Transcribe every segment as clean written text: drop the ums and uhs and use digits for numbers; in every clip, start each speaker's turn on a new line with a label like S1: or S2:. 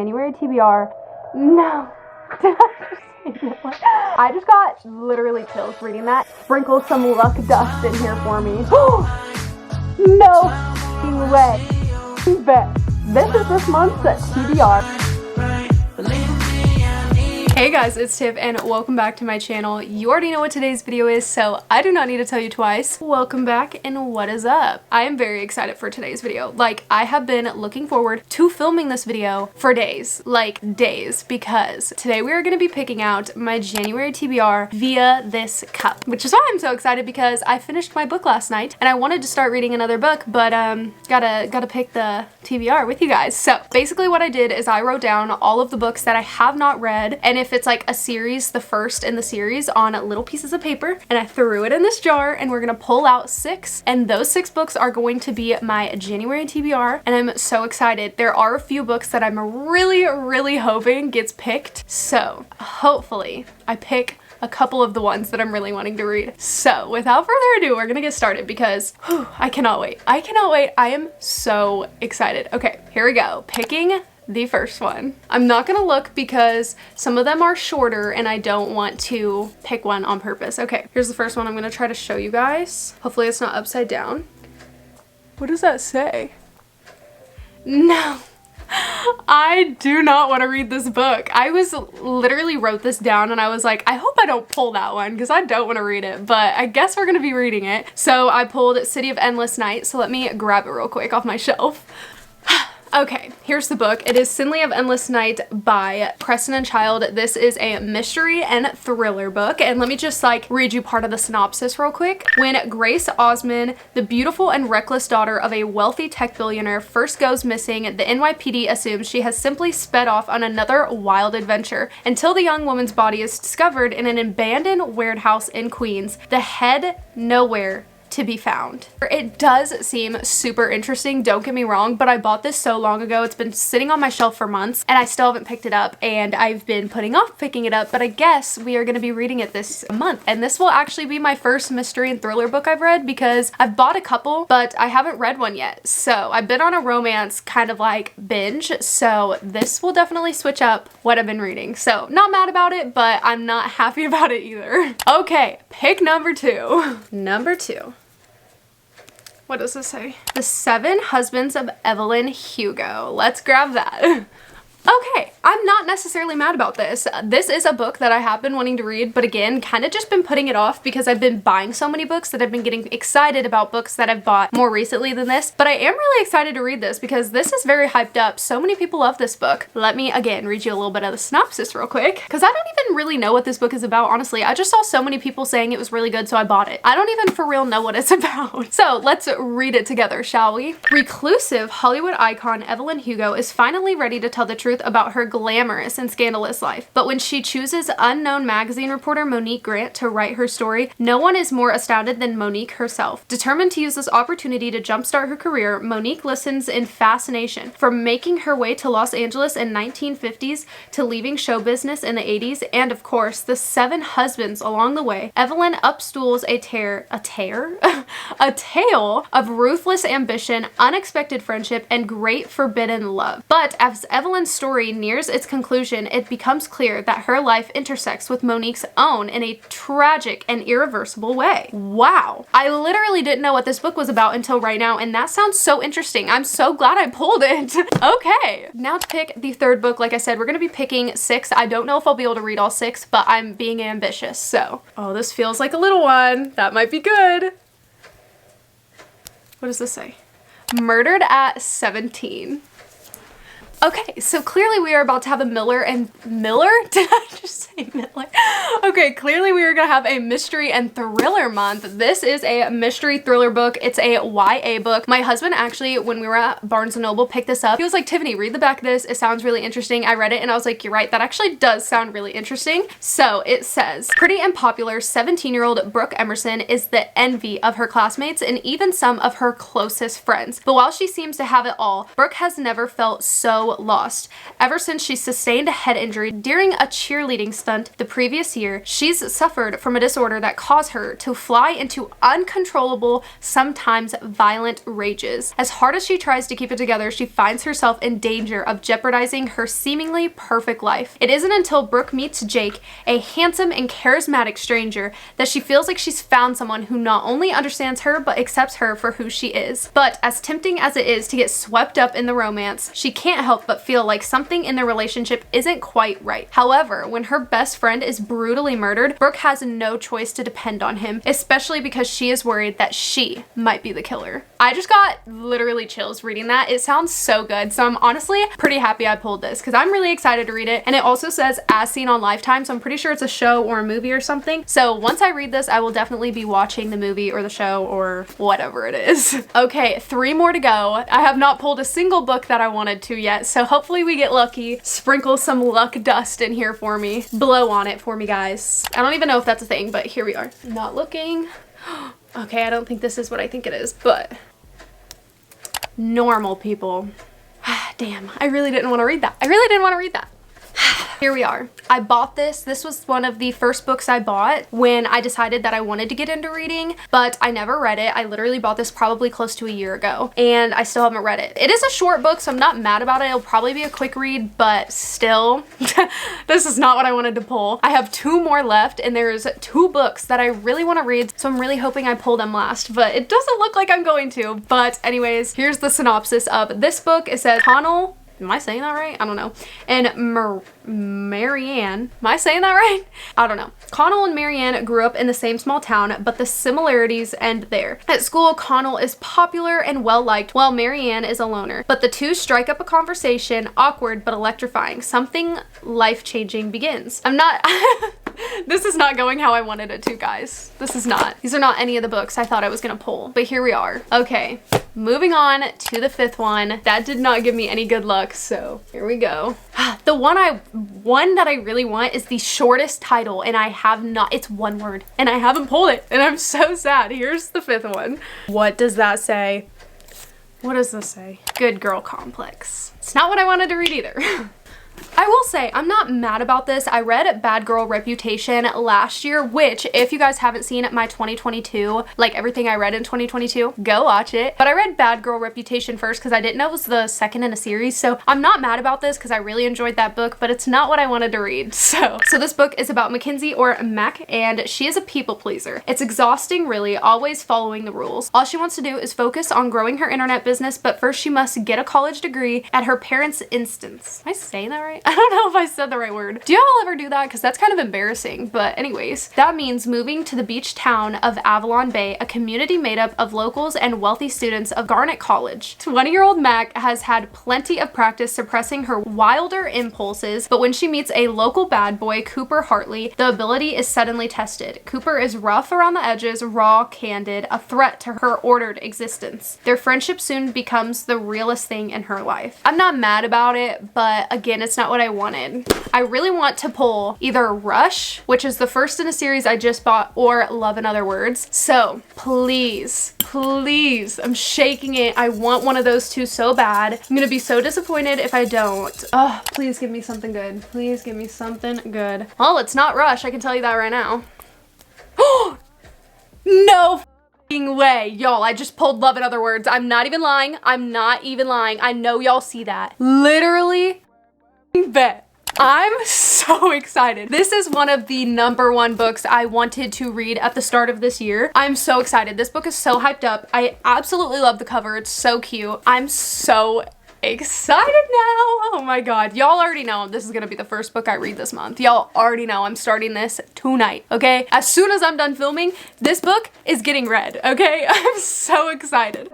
S1: January TBR. No. Did I just say that? I just got literally chills reading that. Sprinkle some luck dust in here for me. No way. Bet. This is this month's TBR. Hey guys, it's Tiff and welcome back to my channel. You already know what today's video is, so I do not need to tell you twice. Welcome back and what is up? I am very excited for today's video. Like, I have been looking forward to filming this video for days, because today we are going to be picking out my January TBR via this cup, which is why I'm so excited because I finished my book last night and I wanted to start reading another book, but gotta pick the TBR with you guys. So basically what I did is I wrote down all of the books that I have not read, and if it's like a series, the first in the series, on little pieces of paper, and I threw it in this jar, and we're gonna pull out 6, and those 6 books are going to be my January TBR, and I'm so excited. There are a few books that I'm really hoping gets picked, so hopefully I pick a couple of the ones that I'm really wanting to read. So without further ado, we're gonna get started because I cannot wait. I cannot wait. I am so excited. Okay, here we go. Picking the first one. I'm not gonna look because some of them are shorter and I don't want to pick one on purpose. Okay, here's the first one. I'm gonna try to show you guys. Hopefully it's not upside down. What does that say? No. I do not want to read this book. I literally wrote this down and I was like, I hope I don't pull that one because I don't want to read it, but I guess we're gonna be reading it. So I pulled City of Endless Night, so let me grab it real quick off my shelf. Okay, here's the book. It is City of Endless Night by Preston and Child. This is a mystery and thriller book, and let me just read you part of the synopsis real quick. When Grace Osmond, the beautiful and reckless daughter of a wealthy tech billionaire, first goes missing, the NYPD assumes she has simply sped off on another wild adventure until the young woman's body is discovered in an abandoned warehouse in Queens. The head nowhere to be found. It does seem super interesting, don't get me wrong, but I bought this so long ago. It's been sitting on my shelf for months and I still haven't picked it up, and I've been putting off picking it up, but I guess we are going to be reading it this month, and this will actually be my first mystery and thriller book I've read because I've bought a couple, but I haven't read one yet. So I've been on a romance kind of binge, so this will definitely switch up what I've been reading. So not mad about it, but I'm not happy about it either. Okay, pick number 2. Number 2. What does this say? The 7 Husbands of Evelyn Hugo. Let's grab that. Okay, I'm not necessarily mad about this. This is a book that I have been wanting to read, but again, kind of just been putting it off because I've been buying so many books that I've been getting excited about books that I've bought more recently than this. But I am really excited to read this because this is very hyped up. So many people love this book. Let me, again, read you a little bit of the synopsis real quick because I don't even really know what this book is about, honestly. I just saw so many people saying it was really good, so I bought it. I don't even for real know what it's about. So let's read it together, shall we? Reclusive Hollywood icon Evelyn Hugo is finally ready to tell the truth about her glamorous and scandalous life. But when she chooses unknown magazine reporter Monique Grant to write her story, no one is more astounded than Monique herself. Determined to use this opportunity to jumpstart her career, Monique listens in fascination. From making her way to Los Angeles in 1950s to leaving show business in the 80s, and of course, the 7 husbands along the way, Evelyn upstools a tale of ruthless ambition, unexpected friendship, and great forbidden love. But as Evelyn's story nears its conclusion, it becomes clear that her life intersects with Monique's own in a tragic and irreversible way. Wow. I literally didn't know what this book was about until right now, and that sounds so interesting. I'm so glad I pulled it. Okay, now to pick the 3rd book. Like I said, we're gonna be picking 6. I don't know if I'll be able to read all 6, but I'm being ambitious, so. Oh, this feels like a little one. That might be good. What does this say? Murdered at 17. Okay, so clearly we are about to have a Miller? Did I just say Miller? Okay, clearly we are gonna have a mystery and thriller month. This is a mystery thriller book. It's a YA book. My husband actually, when we were at Barnes & Noble, picked this up. He was like, Tiffany, read the back of this. It sounds really interesting. I read it and I was like, you're right, that actually does sound really interesting. So it says, pretty and popular 17-year-old Brooke Emerson is the envy of her classmates and even some of her closest friends. But while she seems to have it all, Brooke has never felt so lost. Ever since she sustained a head injury during a cheerleading stunt stunt the previous year, she's suffered from a disorder that caused her to fly into uncontrollable, sometimes violent rages. As hard as she tries to keep it together, she finds herself in danger of jeopardizing her seemingly perfect life. It isn't until Brooke meets Jake, a handsome and charismatic stranger, that she feels like she's found someone who not only understands her but accepts her for who she is. But as tempting as it is to get swept up in the romance, she can't help but feel like something in their relationship isn't quite right. However, when her best friend is brutally murdered, Brooke has no choice to depend on him, especially because she is worried that she might be the killer. I just got literally chills reading that. It sounds so good. So I'm honestly pretty happy I pulled this because I'm really excited to read it. And it also says as seen on Lifetime, so I'm pretty sure it's a show or a movie or something. So once I read this, I will definitely be watching the movie or the show or whatever it is. Okay, 3 more to go. I have not pulled a single book that I wanted to yet, so hopefully we get lucky. Sprinkle some luck dust in here for me. Blow on it for me, guys. I don't even know if that's a thing, but here we are. Not looking. Okay, I don't think this is what I think it is, but normal people. Damn, I really didn't want to read that. I really didn't want to read that. Here we are. I bought this. This was one of the first books I bought when I decided that I wanted to get into reading, but I never read it. I literally bought this probably close to a year ago and I still haven't read it. It is a short book, so I'm not mad about it. It'll probably be a quick read, but still, this is not what I wanted to pull. I have 2 more left and there's 2 books that I really want to read, so I'm really hoping I pull them last, but it doesn't look like I'm going to. But anyways, here's the synopsis of this book. It says Connell, am I saying that right? I don't know. And Marianne, am I saying that right? I don't know. Connell and Marianne grew up in the same small town, but the similarities end there. At school, Connell is popular and well-liked, while Marianne is a loner. But the two strike up a conversation, awkward but electrifying. Something life-changing begins. I'm not... This is not going how I wanted it to, guys. This is not. These are not any of the books I thought I was gonna pull, but here we are. Okay, moving on to the 5th one. That did not give me any good luck, so here we go. The one that I really want is the shortest title, and I have not. It's 1 word, and I haven't pulled it, and I'm so sad. Here's the 5th one. What does that say? What does this say? Good girl complex. It's not what I wanted to read either. I will say, I'm not mad about this. I read Bad Girl Reputation last year, which if you guys haven't seen my 2022, like everything I read in 2022, go watch it. But I read Bad Girl Reputation first because I didn't know it was the 2nd in a series. So I'm not mad about this because I really enjoyed that book, but it's not what I wanted to read. So this book is about Mackenzie, or Mac, and she is a people pleaser. It's exhausting, really, always following the rules. All she wants to do is focus on growing her internet business, but first she must get a college degree at her parents' instance. Am I saying that right? I don't know if I said the right word. Do y'all ever do that? Because that's kind of embarrassing. But anyways, that means moving to the beach town of Avalon Bay, a community made up of locals and wealthy students of Garnet College. 20-year-old Mac has had plenty of practice suppressing her wilder impulses, but when she meets a local bad boy, Cooper Hartley, the ability is suddenly tested. Cooper is rough around the edges, raw, candid, a threat to her ordered existence. Their friendship soon becomes the realest thing in her life. I'm not mad about it, but again, it's not what I wanted. I really want to pull either Rush, which is the first in a series I just bought, or Love in Other Words. So please, please, I'm shaking it. I want one of those two so bad. I'm gonna be so disappointed if I don't. Oh, please give me something good. Please give me something good. Well, it's not Rush, I can tell you that right now. Oh, no way. Y'all, I just pulled Love in Other Words. I'm not even lying. I'm not even lying. I know y'all see that. Literally bet. I'm so excited. This is one of the #1 books I wanted to read at the start of this year. I'm so excited. This book is so hyped up. I absolutely love the cover. It's so cute. I'm so excited now. Oh my god. Y'all already know this is gonna be the first book I read this month. Y'all already know I'm starting this tonight, okay? As soon as I'm done filming, this book is getting read, okay? I'm so excited.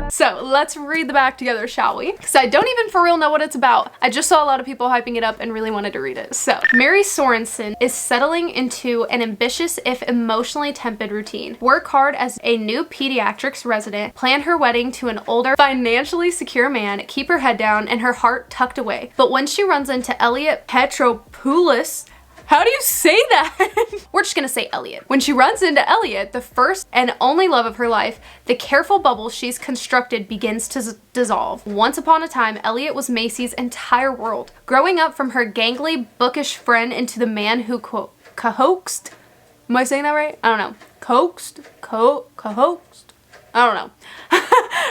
S1: So let's read the back together, shall we? Because I don't even for real know what it's about. I just saw a lot of people hyping it up and really wanted to read it. So Mary Sorensen is settling into an ambitious, if emotionally tepid routine. Work hard as a new pediatrics resident, plan her wedding to an older, financially secure man, keep her head down and her heart tucked away. But when she runs into Elliot Petropoulos, How do you say that? We're just gonna say Elliot. When she runs into Elliot, the first and only love of her life, the careful bubble she's constructed begins to dissolve. Once upon a time, Elliot was Macy's entire world. Growing up from her gangly, bookish friend into the man who coaxed. Am I saying that right? I don't know. Coaxed? I don't know.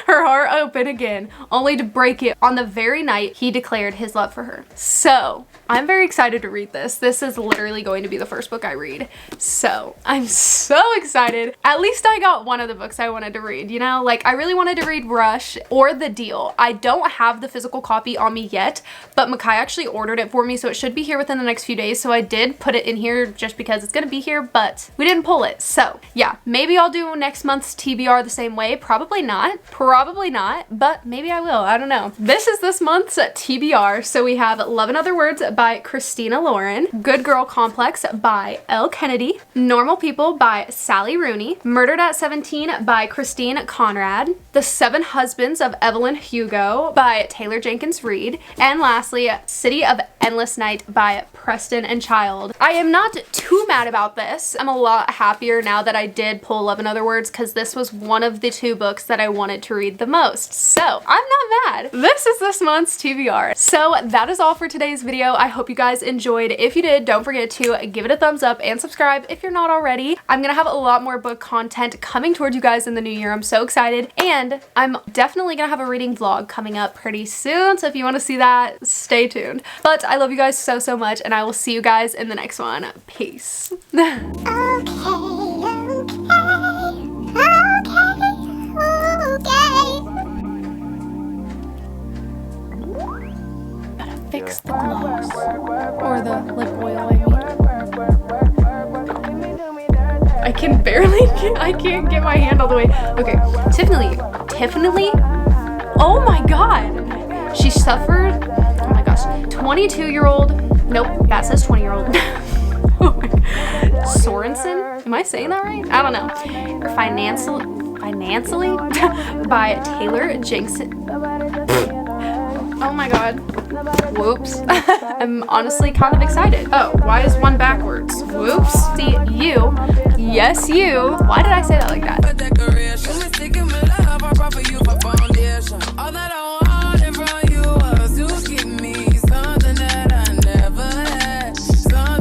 S1: Her heart open again, only to break it on the very night he declared his love for her. So, I'm very excited to read this. This is literally going to be the first book I read. So, I'm so excited. At least I got one of the books I wanted to read, you know? Like, I really wanted to read Rush or The Deal. I don't have the physical copy on me yet, but Makai actually ordered it for me, so it should be here within the next few days. So I did put it in here just because it's gonna be here, but we didn't pull it. So, yeah, maybe I'll do next month's TBR the same way. Probably not, but maybe I will. I don't know. This is this month's TBR. So we have Love and Other Words by Christina Lauren, Good Girl Complex by Elle Kennedy, Normal People by Sally Rooney, Murdered at 17 by Christine Conrad, The Seven Husbands of Evelyn Hugo by Taylor Jenkins Reid, and lastly, City of Endless Night by Preston and Child. I am not too mad about this. I'm a lot happier now that I did pull Love and Other Words because this was one of the two books that I wanted to read the most. So I'm not mad. This is this month's TBR. So that is all for today's video. I hope you guys enjoyed. If you did, don't forget to give it a thumbs up and subscribe if you're not already. I'm gonna have a lot more book content coming towards you guys in the new year. I'm so excited, and I'm definitely gonna have a reading vlog coming up pretty soon, so if you want to see that, stay tuned. But I love you guys so much, and I will see you guys in the next one. Peace. Fix the gloss, or the lip oil, I mean. I can barely I can't get my hand all the way. Okay, Tiffanie, oh my god, she suffered, oh my gosh, 22-year-old, nope, that says 20-year-old. Oh my god. Sorensen, am I saying that right? I don't know. Or financially by Taylor Jenkins. Oh my god. Whoops. I'm honestly kind of excited. Oh, why is one backwards? Whoops. See, you. Yes, you. Why did I say that like that?